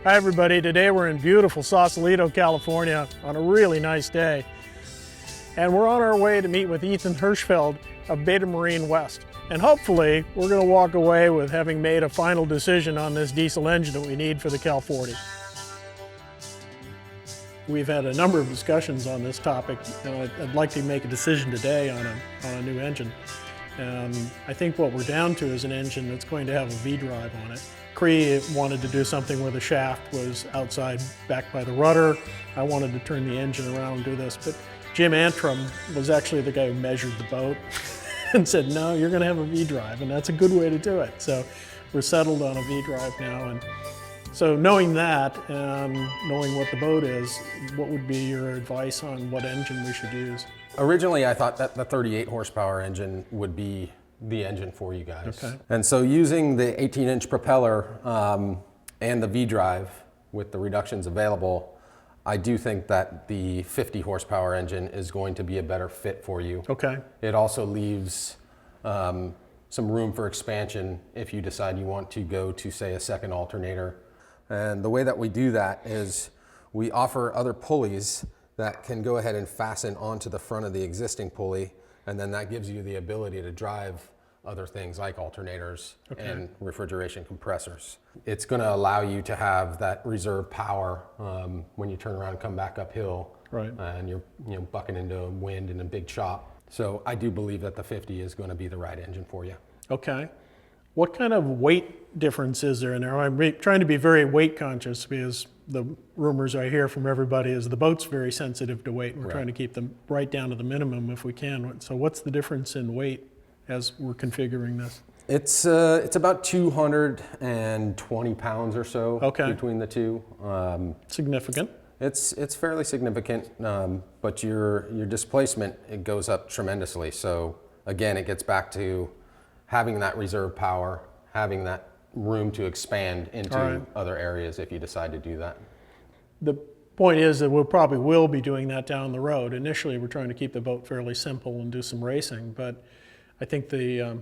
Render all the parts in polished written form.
Hi everybody, today we're in beautiful Sausalito, California on a really nice day. And we're on our way to meet with Ethan Hirschfeld of Beta Marine West. And hopefully we're going to walk away with having made a final decision on this diesel engine that we need for the Cal40. We've had a number of discussions on this topic. I'd like to make a decision today on a new engine. I think what we're down to is an engine that's going to have a V-drive on it. Cree wanted to do something where the shaft was outside back by the rudder. I wanted to turn the engine around and do this, but Jim Antrim was actually the guy who measured the boat and said, no, you're going to have a V-drive, and that's a good way to do it. So we're settled on a V-drive now. And so knowing that and knowing what the boat is, what would be your advice on what engine we should use? Originally, I thought that the 38 horsepower engine would be the engine for you guys. Okay. And so using the 18-inch propeller and the V-drive with the reductions available, I do think that the 50 horsepower engine is going to be a better fit for you. Okay. It also leaves some room for expansion if you decide you want to go to, say, a second alternator. And the way that we do that is we offer other pulleys that can go ahead and fasten onto the front of the existing pulley, and then that gives you the ability to drive other things like alternators and refrigeration compressors. It's going to allow you to have that reserve power when you turn around and come back uphill, right, and you're bucking into wind in a big chop. So I do believe that the 50 is going to be the right engine for you. Okay. What kind of weight difference is there in there? I'm trying to be very weight conscious because the rumors I hear from everybody is the boat's very sensitive to weight. We're trying to keep them right down to the minimum if we can. So what's the difference in weight as we're configuring this? It's about 220 pounds or so between the two. Significant. It's fairly significant, but your displacement, it goes up tremendously. So again, it gets back to having that reserve power, having that room to expand into other areas if you decide to do that. The point is that we probably will be doing that down the road. Initially, we're trying to keep the boat fairly simple and do some racing, but I think the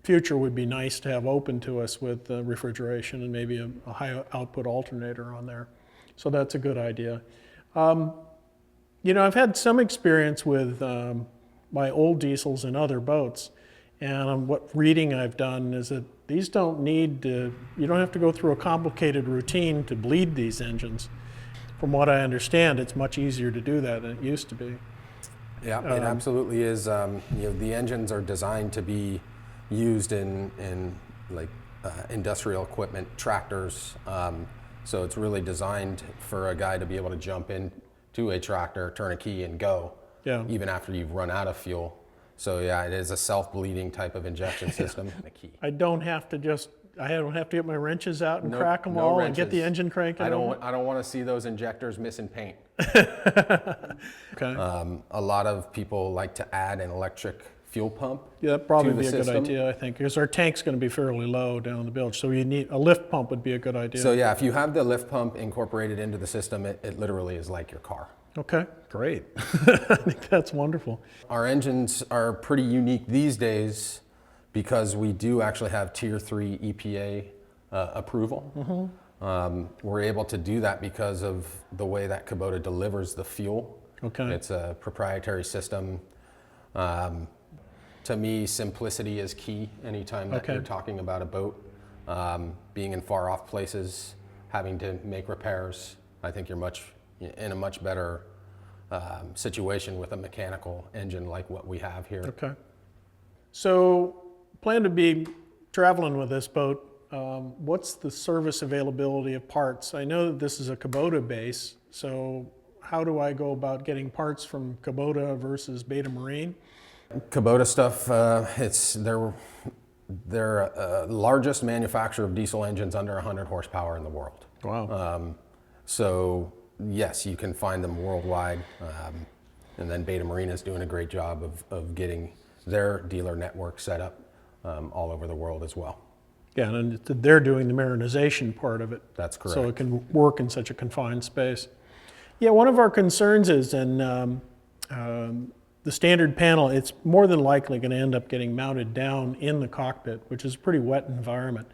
future would be nice to have open to us with refrigeration and maybe a high output alternator on there. So that's a good idea. I've had some experience with my old diesels in other boats, and what reading I've done is that these don't need to, you don't have to go through a complicated routine to bleed these engines. From what I understand, it's much easier to do that than it used to be. Yeah, it absolutely is. The engines are designed to be used in industrial equipment, tractors. So it's really designed for a guy to be able to jump into a tractor, turn a key, and go. Yeah. Even after you've run out of fuel. So yeah, it is a self-bleeding type of injection system. I don't have to get my wrenches out and crack them all and get the engine cranking. I don't want to see those injectors missing paint. Okay. A lot of people like to add an electric fuel pump. Yeah, that'd probably be a good idea, I think, because our tank's going to be fairly low down the bilge. So you need a lift pump would be a good idea. So yeah, if you have the lift pump incorporated into the system, it literally is like your car. Okay, great. I think that's wonderful. Our engines are pretty unique these days because we do actually have Tier 3 EPA approval. We're able to do that because of the way that Kubota delivers the fuel. Okay. It's a proprietary system. To me, simplicity is key anytime that you're talking about a boat. Being in far off places, having to make repairs, I think you're in a much better situation with a mechanical engine like what we have here. Okay. So, plan to be traveling with this boat. What's the service availability of parts? I know that this is a Kubota base, so how do I go about getting parts from Kubota versus Beta Marine? Kubota stuff, they're largest manufacturer of diesel engines under 100 horsepower in the world. Wow. So yes, you can find them worldwide, and then Beta Marine is doing a great job of getting their dealer network set up all over the world as well. Yeah, and they're doing the marinization part of it. That's correct. So it can work in such a confined space. Yeah, one of our concerns is in the standard panel, it's more than likely going to end up getting mounted down in the cockpit, which is a pretty wet environment.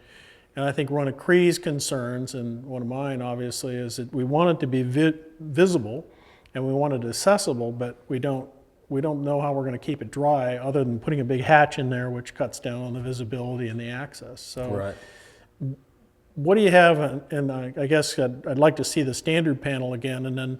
And I think one of Cree's concerns, and one of mine obviously, is that we want it to be visible and we want it accessible, but we don't know how we're going to keep it dry other than putting a big hatch in there, which cuts down on the visibility and the access. So Right. what do you have, and I guess I'd like to see the standard panel again, and then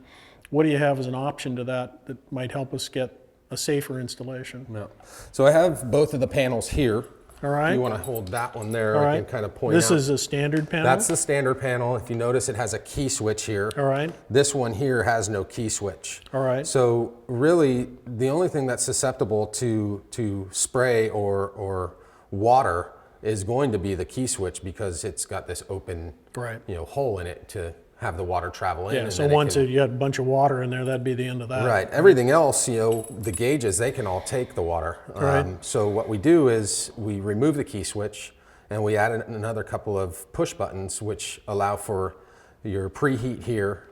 what do you have as an option to that that might help us get a safer installation? No. So I have both of the panels here. All right. If you want to hold that one there, All I right. can kind of point This out. is a standard panel? That's the standard panel. If you notice, it has a key switch here. All right. This one here has no key switch. All right. So really, the only thing that's susceptible to spray or water is going to be the key switch, because it's got this open Right. hole in it to have the water travel in. Yeah, and so then it once can- you had a bunch of water in there, that'd be the end of that. Right. Everything else, the gauges, they can all take the water. Right. So what we do is we remove the key switch and we add another couple of push buttons, which allow for your preheat here,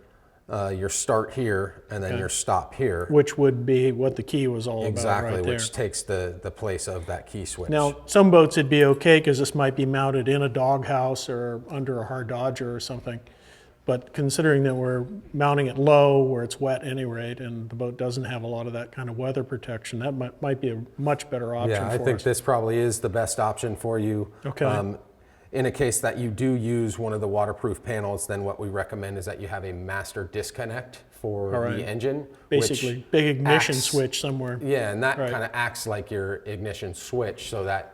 your start here, and then your stop here. Which would be what the key was all Exactly, about right there. which takes the place of that key switch. Now, some boats it'd be okay because this might be mounted in a doghouse or under a hard dodger or something. But considering that we're mounting it low where it's wet at any rate, and the boat doesn't have a lot of that kind of weather protection, that might be a much better option yeah, I for think us. this probably is the best option for you. Okay. In a case that you do use one of the waterproof panels, then what we recommend is that you have a master disconnect for All right. the engine. Basically, which big ignition acts- switch somewhere. Yeah, and that Right. kind of acts like your ignition switch, so that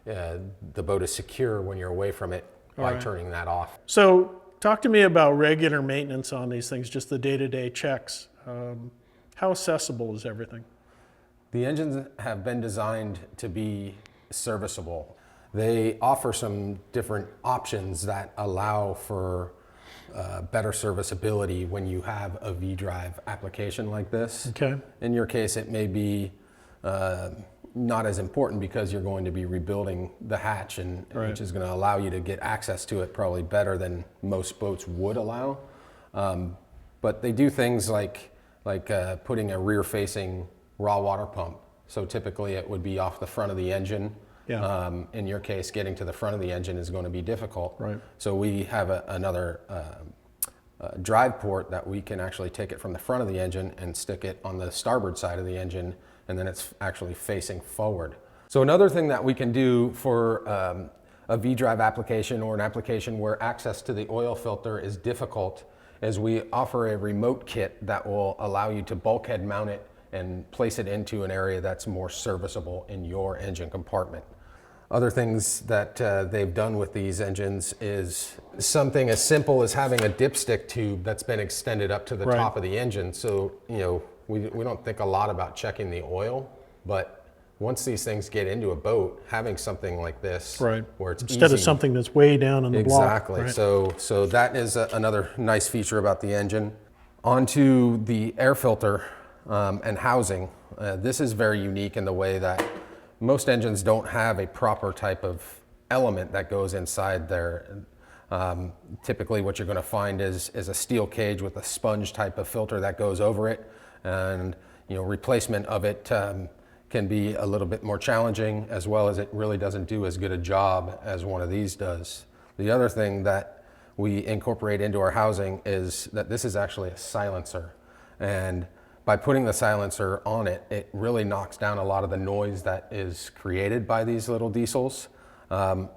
the boat is secure when you're away from it by right. turning that off. So talk to me about regular maintenance on these things, just the day-to-day checks. How accessible is everything? The engines have been designed to be serviceable. They offer some different options that allow for better serviceability when you have a V-Drive application like this. Okay. In your case, it may be not as important because you're going to be rebuilding the hatch, and Right. which is going to allow you to get access to it probably better than most boats would allow. But they do things like putting a rear-facing raw water pump. So typically it would be off the front of the engine. Yeah. In your case, getting to the front of the engine is going to be difficult. Right. So we have another drive port that we can actually take it from the front of the engine and stick it on the starboard side of the engine, and then it's actually facing forward. So another thing that we can do for a V-Drive application, or an application where access to the oil filter is difficult, is we offer a remote kit that will allow you to bulkhead mount it and place it into an area that's more serviceable in your engine compartment. Other things that they've done with these engines is something as simple as having a dipstick tube that's been extended up to the Right. top of the engine. So, we don't think a lot about checking the oil, but once these things get into a boat, having something like this, Right. where it's Instead of easy- something that's way down in the block. Exactly. Right. So that is another nice feature about the engine. Onto the air filter and housing. This is very unique in the way that most engines don't have a proper type of element that goes inside there. Typically what you're going to find is a steel cage with a sponge type of filter that goes over it, and replacement of it can be a little bit more challenging, as well as it really doesn't do as good a job as one of these does. The other thing that we incorporate into our housing is that this is actually a silencer, and by putting the silencer on it, it really knocks down a lot of the noise that is created by these little diesels.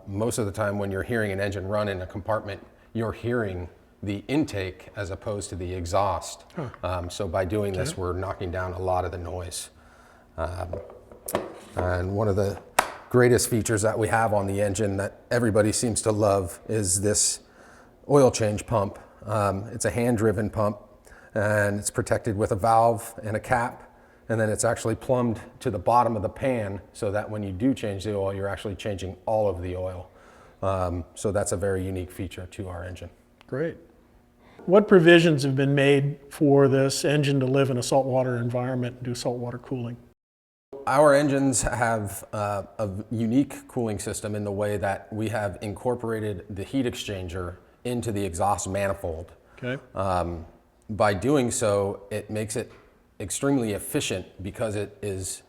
Most of the time when you're hearing an engine run in a compartment, you're hearing the intake as opposed to the exhaust. So by doing this, we're knocking down a lot of the noise. And one of the greatest features that we have on the engine that everybody seems to love is this oil change pump. It's a hand-driven pump, and it's protected with a valve and a cap, and then it's actually plumbed to the bottom of the pan so that when you do change the oil, you're actually changing all of the oil. So that's a very unique feature to our engine. Great. What provisions have been made for this engine to live in a saltwater environment and do saltwater cooling? Our engines have a unique cooling system in the way that we have incorporated the heat exchanger into the exhaust manifold. Okay. By doing so, it makes it extremely efficient because it is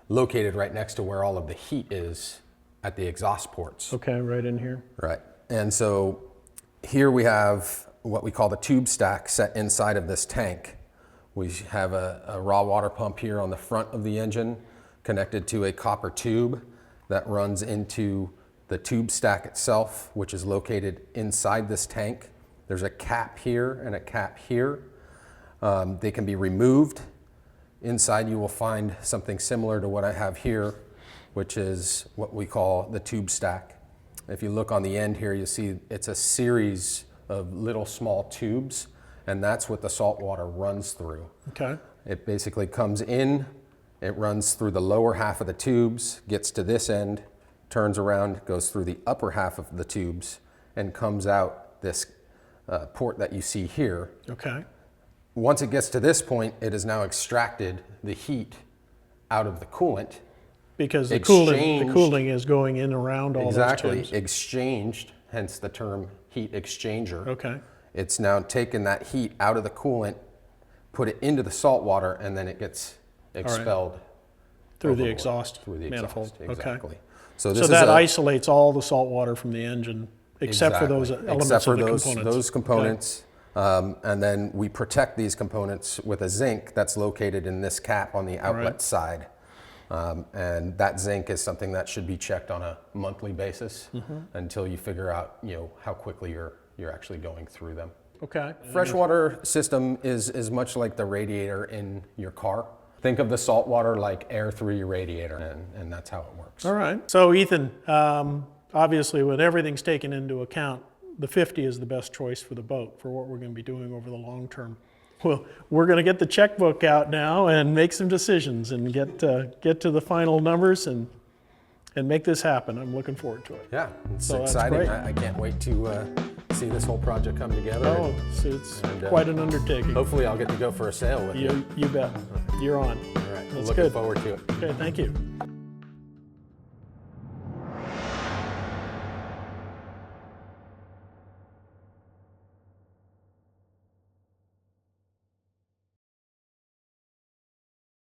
located right next to where all of the heat is at the exhaust ports. Okay, right in here. Right. And so here we have what we call the tube stack set inside of this tank. We have a raw water pump here on the front of the engine connected to a copper tube that runs into the tube stack itself, which is located inside this tank. There's a cap here and a cap here. They can be removed. Inside you will find something similar to what I have here, which is what we call the tube stack. If you look on the end here, you see it's a series of little small tubes, and that's what the salt water runs through. Okay. It basically comes in, it runs through the lower half of the tubes, gets to this end, turns around, goes through the upper half of the tubes, and comes out this port that you see here. Okay. Once it gets to this point, it has now extracted the heat out of the coolant. Because the cooling is going in around all those tubes. Exchanged, hence the term heat exchanger. Okay. It's now taken that heat out of the coolant, put it into the salt water, and then it gets expelled through the overboard. exhaust Through the manifold. exhaust, exactly. Okay. So that isolates all the salt water from the engine, except for those exactly. elements Except for of the those, components. those components. Okay. And then we protect these components with a zinc that's located in this cap on the outlet side. And that zinc is something that should be checked on a monthly basis until you figure out, how quickly you're actually going through them. Okay. Freshwater system is much like the radiator in your car. Think of the salt water like air through your radiator, and that's how it works. All right. So Ethan, obviously when everything's taken into account, the 50 is the best choice for the boat for what we're going to be doing over the long term. Well, we're going to get the checkbook out now and make some decisions and get to the final numbers and make this happen. I'm looking forward to it. Yeah, it's So exciting. that's great. I can't wait to see this whole project come together. Oh, it's quite an undertaking. Hopefully I'll get to go for a sail with you. You bet. You're on. All right, That's looking good. forward to it. Okay, thank you.